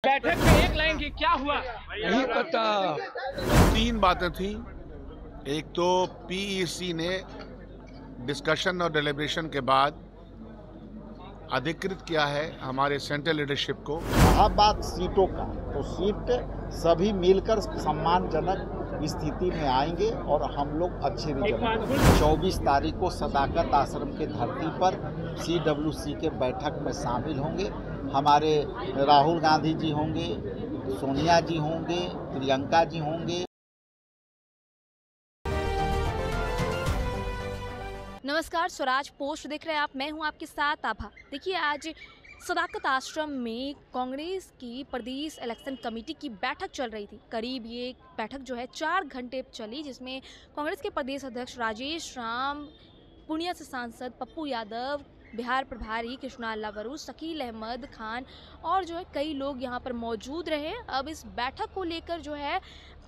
बैठक में एक लाइन की क्या हुआ नहीं पता। 3 बातें थी। एक तो पीईसी ने डिस्कशन और डिलिब्रेशन के बाद अधिकृत किया है हमारे सेंट्रल लीडरशिप को। अब बात सीटों का, तो सीट सभी मिलकर सम्मानजनक स्थिति में आएंगे और हम लोग अच्छे रिजल्ट। 24 तारीख को सदाकत आश्रम के धरती पर CWC के बैठक में शामिल होंगे। हमारे राहुल गांधी जी होंगे, सोनिया जी होंगे, प्रियंका जी होंगे। नमस्कार, स्वराज पोस्ट देख रहे हैं आप। मैं हूं आपके साथ आभा। देखिए, आज सदाकत आश्रम में कांग्रेस की प्रदेश इलेक्शन कमेटी की बैठक चल रही थी। करीब ये बैठक जो है 4 घंटे चली, जिसमें कांग्रेस के प्रदेश अध्यक्ष राजेश राम, पूर्णिया से सांसद पप्पू यादव, बिहार प्रभारी कृष्णा लावरू, शकील अहमद खान और जो है कई लोग यहाँ पर मौजूद रहे। अब इस बैठक को लेकर जो है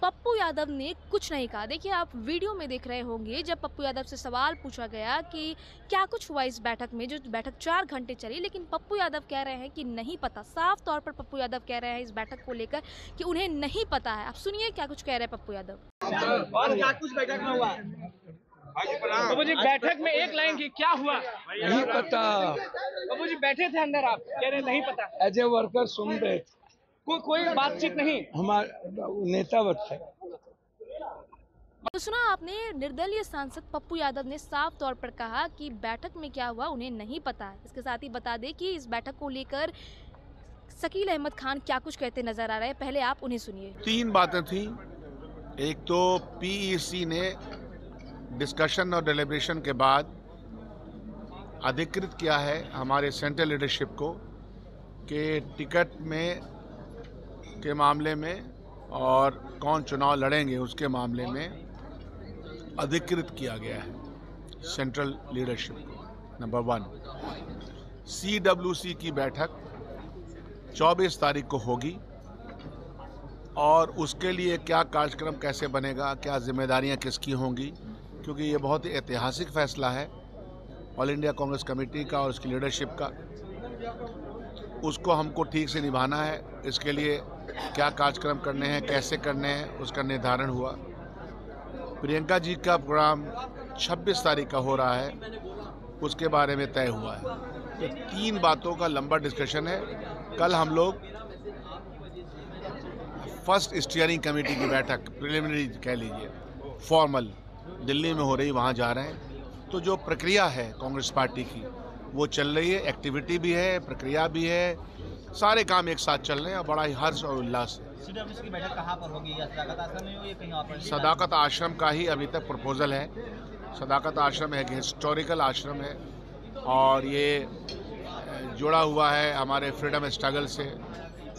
पप्पू यादव ने कुछ नहीं कहा। देखिए, आप वीडियो में देख रहे होंगे जब पप्पू यादव से सवाल पूछा गया कि क्या कुछ हुआ इस बैठक में, जो बैठक 4 घंटे चली, लेकिन पप्पू यादव कह रहे हैं कि नहीं पता। साफ तौर पर पप्पू यादव कह रहे हैं इस बैठक को लेकर कि उन्हें नहीं पता है। आप सुनिए क्या कुछ कह रहे हैं पप्पू यादव। और क्या कुछ बैठक में हुआ? बाबू जी, बैठक में एक लाइन की क्या हुआ नहीं पता। बाबू जी बैठे थे अंदर, आप कह रहे नहीं पता। एज ए वर्कर सुन रहे थे। कोई बातचीत नहीं। हमारे नेता बच्चे। तो सुना आपने, निर्दलीय सांसद पप्पू यादव ने साफ तौर पर कहा कि बैठक में क्या हुआ उन्हें नहीं पता है। इसके साथ ही बता दें कि इस बैठक को लेकर शकील अहमद खान क्या कुछ कहते नजर आ रहे हैं, पहले आप उन्हें सुनिए। 3 बातें थी। एक तो पीईसी ने डिस्कशन और डिलिब्रेशन के बाद अधिकृत किया है हमारे सेंट्रल लीडरशिप को कि टिकट में के मामले में और कौन चुनाव लड़ेंगे उसके मामले में अधिकृत किया गया है सेंट्रल लीडरशिप को। नंबर 1, CWC की बैठक 24 तारीख को होगी और उसके लिए क्या कार्यक्रम कैसे बनेगा, क्या जिम्मेदारियां किसकी होंगी, क्योंकि ये बहुत ही ऐतिहासिक फैसला है ऑल इंडिया कांग्रेस कमेटी का और उसकी लीडरशिप का। उसको हमको ठीक से निभाना है। इसके लिए क्या कार्यक्रम करने हैं, कैसे करने हैं, उसका निर्धारण हुआ। प्रियंका जी का प्रोग्राम 26 तारीख का हो रहा है, उसके बारे में तय हुआ है। तो 3 बातों का लंबा डिस्कशन है। कल हम लोग फर्स्ट स्टीयरिंग कमेटी की बैठक, प्रिलिमिनरी कह लीजिए, फॉर्मल दिल्ली में हो रही, वहाँ जा रहे हैं। तो जो प्रक्रिया है कांग्रेस पार्टी की वो चल रही है, एक्टिविटी भी है, प्रक्रिया भी है, सारे काम एक साथ चल रहे हैं और बड़ा ही हर्ष और उल्लास है। CWC की बैठक कहाँ पर होगी? या सदाकत आश्रम में होगी, कहीं और पर? सदाकत आश्रम का ही अभी तक प्रपोजल है। सदाकत आश्रम एक हिस्टोरिकल आश्रम है और ये जुड़ा हुआ है हमारे फ्रीडम स्ट्रगल से,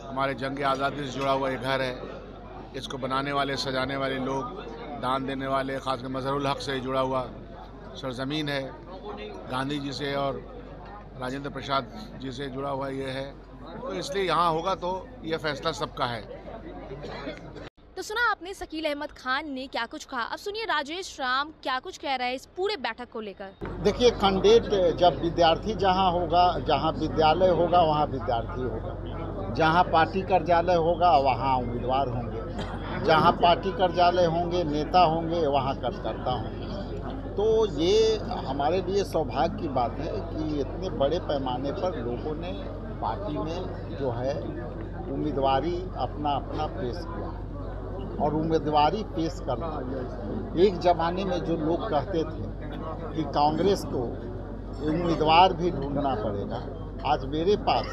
हमारे जंग आज़ादी से जुड़ा हुआ ये घर है। इसको बनाने वाले, सजाने वाले लोग, दान देने वाले, खासकर मजहरुल हक से जुड़ा हुआ सरजमीन है। गांधी जी से और राजेंद्र प्रसाद जी से जुड़ा हुआ ये है, तो इसलिए यहाँ होगा तो ये फैसला सबका है। तो सुना आपने शकील अहमद खान ने क्या कुछ कहा। अब सुनिए राजेश राम क्या कुछ कह रहे हैं इस पूरे बैठक को लेकर। देखिए, कैंडिडेट जब विद्यार्थी जहाँ होगा, जहाँ विद्यालय होगा वहाँ विद्यार्थी होगा, जहाँ पार्टी कार्यालय होगा वहाँ उम्मीदवार होंगे, जहाँ पार्टी कार्यालय होंगे नेता होंगे वहाँ कार्यकर्ता होंगे। तो ये हमारे लिए सौभाग्य की बात है कि इतने बड़े पैमाने पर लोगों ने पार्टी में जो है उम्मीदवारी अपना पेश किया और उम्मीदवारी पेश करना। एक ज़माने में जो लोग कहते थे कि कांग्रेस को उम्मीदवार भी ढूंढना पड़ेगा, आज मेरे पास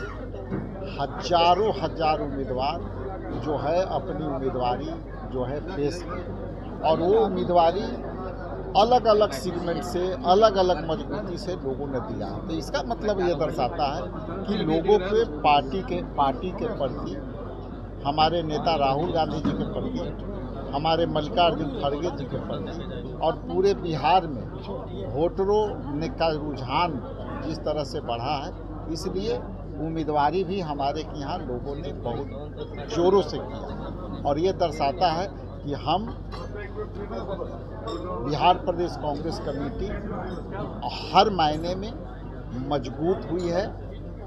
हजारों उम्मीदवार जो है अपनी उम्मीदवारी जो है पेश की और वो उम्मीदवारी अलग अलग सेगमेंट से, अलग अलग मजबूती से लोगों ने दिया। तो इसका मतलब ये दर्शाता है कि लोगों के पार्टी के प्रति, हमारे नेता राहुल गांधी जी के प्रति, हमारे मल्लिकार्जुन खड़गे जी के प्रति और पूरे बिहार में वोटरों का रुझान जिस तरह से बढ़ा है, इसलिए उम्मीदवारी भी हमारे यहाँ लोगों ने बहुत जोरों से किया और ये दर्शाता है कि हम बिहार प्रदेश कांग्रेस कमेटी हर मायने में मजबूत हुई है।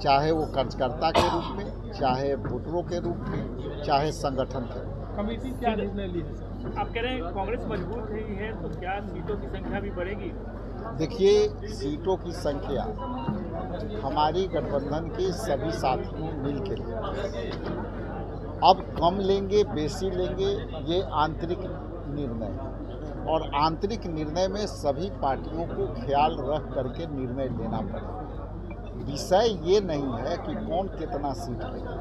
चाहे वो कार्यकर्ता के रूप में, चाहे वोटरों के रूप में, चाहे संगठन के रूप में। कमेटी क्या निर्णय ली है? आप कह रहे हैं कांग्रेस मजबूत है तो क्या सीटों की संख्या भी बढ़ेगी? देखिए, सीटों की संख्या हमारी गठबंधन के सभी साथियों मिल के लिए, अब कम लेंगे बेसी लेंगे ये आंतरिक निर्णय है, और आंतरिक निर्णय में सभी पार्टियों को ख्याल रख करके निर्णय लेना पड़ेगा। विषय ये नहीं है कि कौन कितना सीट लेगा,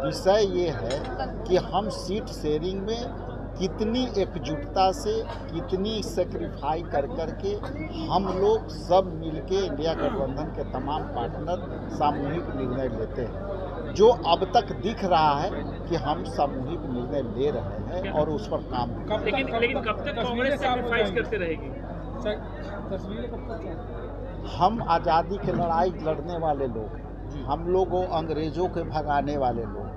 विषय ये है कि हम सीट शेयरिंग में कितनी एकजुटता से, कितनी सेक्रीफाई कर करके हम लोग सब मिलके इंडिया गठबंधन के तमाम पार्टनर सामूहिक निर्णय लेते हैं। जो अब तक दिख रहा है कि हम सामूहिक निर्णय ले रहे हैं और उस पर काम कर रहे हैं। लेकिन कब तक कांग्रेस सैक्रिफाइस करते रहेगी? हम आज़ादी की लड़ाई लड़ने वाले लोग हैं, हम लोग अंग्रेजों के भगाने वाले लोग।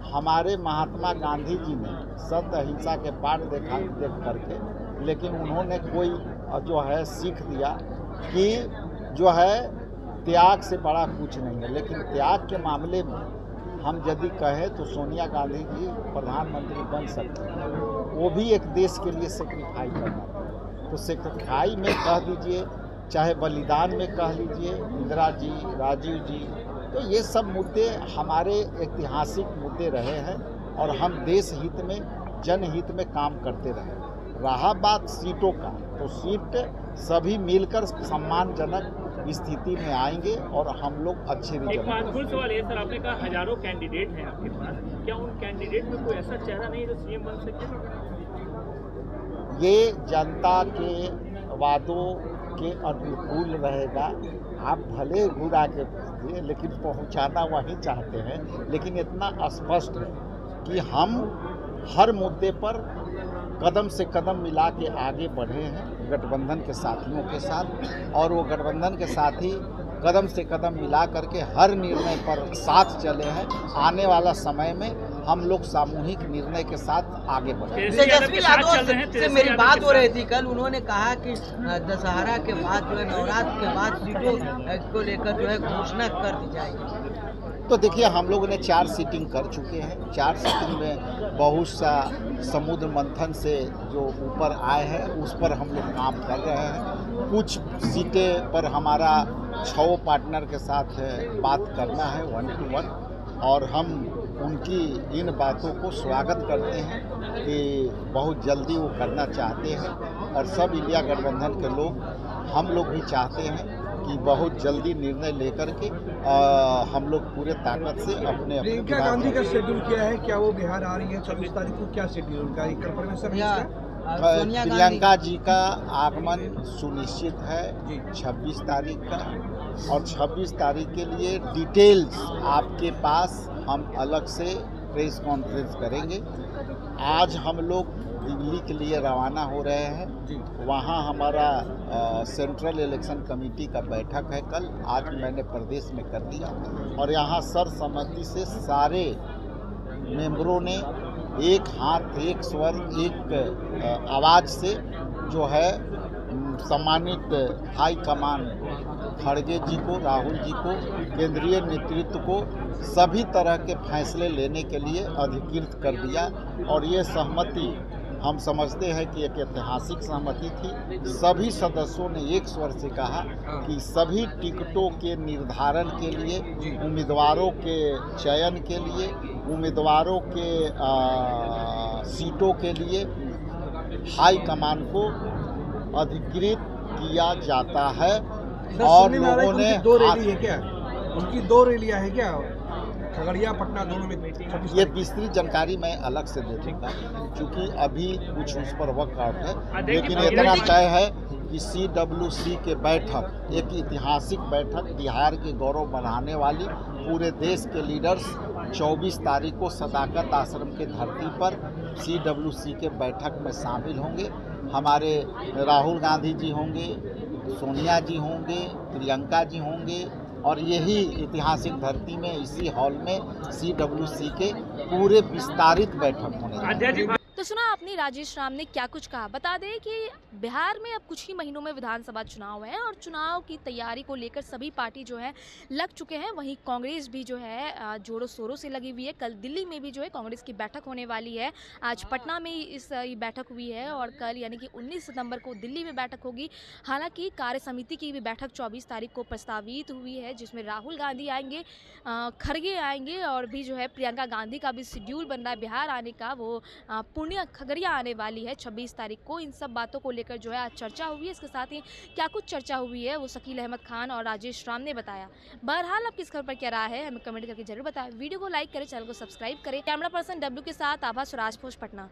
हमारे महात्मा गांधी जी ने सत्य अहिंसा के पाठ देख करके, लेकिन उन्होंने कोई जो है सीख दिया कि जो है त्याग से बड़ा कुछ नहीं है। लेकिन त्याग के मामले में हम यदि कहें तो सोनिया गांधी जी प्रधानमंत्री बन सकते हैं, वो भी एक देश के लिए सेक्रीफाई करना। तो सेक्रीफाई में कह दीजिए, चाहे बलिदान में कह लीजिए, इंदिरा जी, राजीव जी, तो ये सब मुद्दे हमारे ऐतिहासिक मुद्दे रहे हैं और हम देश हित में, जनहित में काम करते रहे। रहा बात सीटों का, तो सीट सभी मिलकर सम्मानजनक स्थिति में आएंगे और हम लोग अच्छे रिजल्ट। एक महत्वपूर्ण सवाल है सर, आपने कहा हजारों कैंडिडेट हैं आपके पास, क्या उन कैंडिडेट में कोई ऐसा चेहरा नहीं जो सीएम बन सके? ये जनता के वादों के अनुकूल रहेगा। आप भले घुरा के पूछिए, लेकिन पहुंचाना वहीं चाहते हैं। लेकिन इतना स्पष्ट है कि हम हर मुद्दे पर कदम से कदम मिला के आगे बढ़े हैं गठबंधन के साथियों के साथ, और वो गठबंधन के साथी कदम से कदम मिला करके हर निर्णय पर साथ चले हैं। आने वाला समय में हम लोग सामूहिक निर्णय के साथ आगे बढ़े। तेजस्वी यादव से मेरी बात हो रही थी कल, उन्होंने कहा कि दशहरा के बाद जो है, नवरात्र के बाद सीटों को लेकर जो है घोषणा कर दी जाएगी। तो देखिए, हम लोगों ने 4 सीटिंग कर चुके हैं। 4 सीटिंग में बहुत सा समुद्र मंथन से जो ऊपर आए हैं उस पर हम लोग काम कर रहे हैं। कुछ सीटें पर हमारा 6 पार्टनर के साथ बात करना है 1 to 1, और हम उनकी इन बातों को स्वागत करते हैं कि बहुत जल्दी वो करना चाहते हैं। और सब इंडिया गठबंधन के लोग, हम लोग भी चाहते हैं कि बहुत जल्दी निर्णय लेकर के हम लोग पूरे ताकत से अपने प्रियंका गांधी का शेड्यूल क्या है? क्या वो बिहार आ रही है 26 तारीख को? क्या शेड्यूल का प्रियंका जी का आगमन सुनिश्चित है 26 तारीख का, और 26 तारीख के लिए डिटेल्स आपके पास हम अलग से प्रेस कॉन्फ्रेंस करेंगे। आज हम लोग दिल्ली के लिए रवाना हो रहे हैं। वहाँ हमारा सेंट्रल इलेक्शन कमेटी का बैठक है कल। आज मैंने प्रदेश में कर दिया, और यहाँ सर्वसम्मति से सारे मेंबरों ने एक हाथ, एक स्वर, एक आवाज़ से जो है सम्मानित हाई कमान खड़गे जी को, राहुल जी को, केंद्रीय नेतृत्व को सभी तरह के फैसले लेने के लिए अधिकृत कर दिया। और ये सहमति हम समझते हैं कि एक ऐतिहासिक सहमति थी। सभी सदस्यों ने एक स्वर से कहा कि सभी टिकटों के निर्धारण के लिए, उम्मीदवारों के चयन के लिए, उम्मीदवारों के सीटों के लिए हाई कमान को अधिकृत किया जाता है। और लोगों ने 2 रैली है क्या? उनकी 2 रैलियां है क्या? खगड़िया पटना दोनों में? ये विस्तृत जानकारी मैं अलग से दे दूँगा, क्योंकि अभी कुछ उस पर वर्कआउट है। लेकिन इतना तय है कि CWC के बैठक, एक ऐतिहासिक बैठक, बिहार के गौरव बढ़ाने वाली, पूरे देश के लीडर्स 24 तारीख को सदाकत आश्रम के धरती पर CWC के बैठक में शामिल होंगे। हमारे राहुल गांधी जी होंगे, सोनिया जी होंगे, प्रियंका जी होंगे, और यही ऐतिहासिक धरती में, इसी हॉल में CWC के पूरे विस्तारित बैठक होने। तो सुना आपने राजेश राम ने क्या कुछ कहा। बता दें कि बिहार में अब कुछ ही महीनों में विधानसभा चुनाव है और चुनाव की तैयारी को लेकर सभी पार्टी जो है लग चुके हैं। वहीं कांग्रेस भी जो है जोरों शोरों से लगी हुई है। कल दिल्ली में भी जो है कांग्रेस की बैठक होने वाली है। आज पटना में इस बैठक हुई है और कल यानी कि 19 सितंबर को दिल्ली में बैठक होगी। हालांकि कार्य समिति की भी बैठक 24 तारीख को प्रस्तावित हुई है, जिसमें राहुल गांधी आएंगे, खड़गे आएंगे और भी जो है प्रियंका गांधी का भी शेड्यूल बन रहा है बिहार आने का। वो पूर्णिया खगड़िया आने वाली है 26 तारीख को। इन सब बातों को लेकर जो है आज चर्चा हुई है। इसके साथ ही क्या कुछ चर्चा हुई है वो शकील अहमद खान और राजेश राम ने बताया। बहरहाल अब किस खबर पर क्या रहा है हमें कमेंट करके जरूर बताएं। वीडियो को लाइक करें, चैनल को सब्सक्राइब करें। कैमरा पर्सन डब्ल्यू के साथ आभा, स्वराज पोस्ट, पटना।